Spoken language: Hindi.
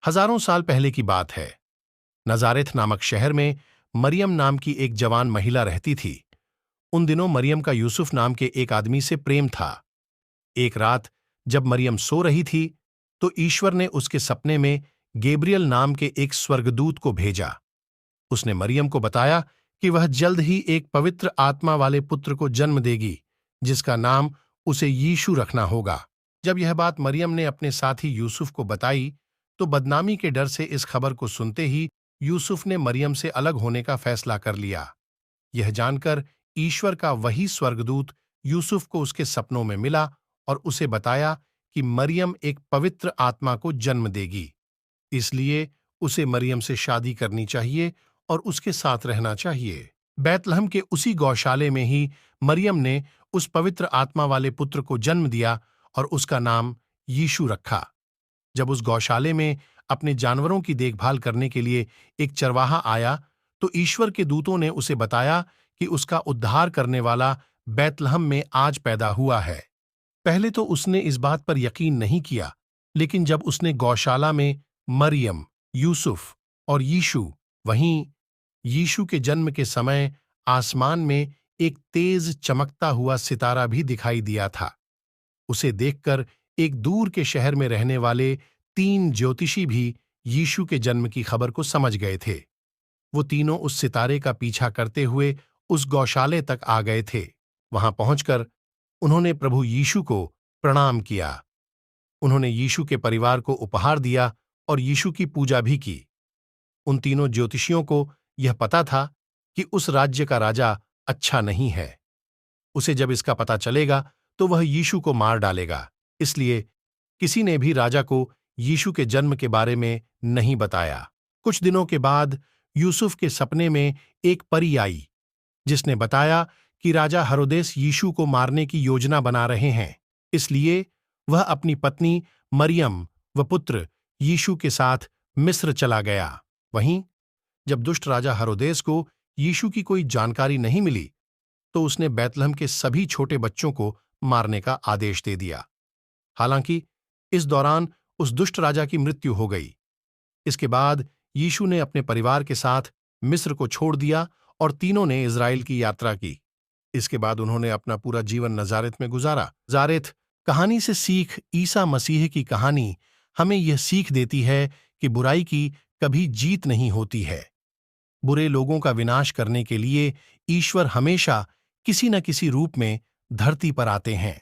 हजारों साल पहले की बात है। नजारेथ नामक शहर में मरियम नाम की एक जवान महिला रहती थी। उन दिनों मरियम का यूसुफ नाम के एक आदमी से प्रेम था। एक रात जब मरियम सो रही थी तो ईश्वर ने उसके सपने में गेब्रियल नाम के एक स्वर्गदूत को भेजा। उसने मरियम को बताया कि वह जल्द ही एक पवित्र आत्मा वाले पुत्र को जन्म देगी, जिसका नाम उसे यीशु रखना होगा। जब यह बात मरियम ने अपने साथी यूसुफ को बताई तो बदनामी के डर से इस खबर को सुनते ही यूसुफ ने मरियम से अलग होने का फैसला कर लिया। यह जानकर ईश्वर का वही स्वर्गदूत यूसुफ को उसके सपनों में मिला और उसे बताया कि मरियम एक पवित्र आत्मा को जन्म देगी, इसलिए उसे मरियम से शादी करनी चाहिए और उसके साथ रहना चाहिए। बैतलहम के उसी गौशाले में ही मरियम ने उस पवित्र आत्मा वाले पुत्र को जन्म दिया और उसका नाम यीशु रखा। जब उस गौशाले में अपने जानवरों की देखभाल करने के लिए एक चरवाहा आया तो ईश्वर के दूतों ने उसे बताया कि उसका उद्धार करने वाला बैतलहम में आज पैदा हुआ है। पहले तो उसने इस बात पर यकीन नहीं किया, लेकिन जब उसने गौशाला में मरियम, यूसुफ और यीशु, वहीं यीशु के जन्म के समय आसमान में एक तेज चमकता हुआ सितारा भी दिखाई दिया था, उसे देखकर एक दूर के शहर में रहने वाले 3 ज्योतिषी भी यीशु के जन्म की खबर को समझ गए थे। वो तीनों उस सितारे का पीछा करते हुए उस गौशाले तक आ गए थे। वहां पहुंचकर उन्होंने प्रभु यीशु को प्रणाम किया। उन्होंने यीशु के परिवार को उपहार दिया और यीशु की पूजा भी की। उन तीनों ज्योतिषियों को यह पता था कि उस राज्य का राजा अच्छा नहीं है। उसे जब इसका पता चलेगा तो वह यीशु को मार डालेगा, इसलिए किसी ने भी राजा को यीशु के जन्म के बारे में नहीं बताया। कुछ दिनों के बाद यूसुफ के सपने में एक परी आई, जिसने बताया कि राजा हेरोदेस यीशु को मारने की योजना बना रहे हैं, इसलिए वह अपनी पत्नी मरियम व पुत्र यीशु के साथ मिस्र चला गया। वहीं जब दुष्ट राजा हेरोदेस को यीशु की कोई जानकारी नहीं मिली तो उसने बैतलहम के सभी छोटे बच्चों को मारने का आदेश दे दिया। हालांकि इस दौरान उस दुष्ट राजा की मृत्यु हो गई। इसके बाद यीशु ने अपने परिवार के साथ मिस्र को छोड़ दिया और तीनों ने इजराइल की यात्रा की। इसके बाद उन्होंने अपना पूरा जीवन नजारेत में गुजारा। नजारेत कहानी से सीख ईसा मसीह की कहानी हमें यह सीख देती है कि बुराई की कभी जीत नहीं होती है। बुरे लोगों का विनाश करने के लिए ईश्वर हमेशा किसी न किसी रूप में धरती पर आते हैं।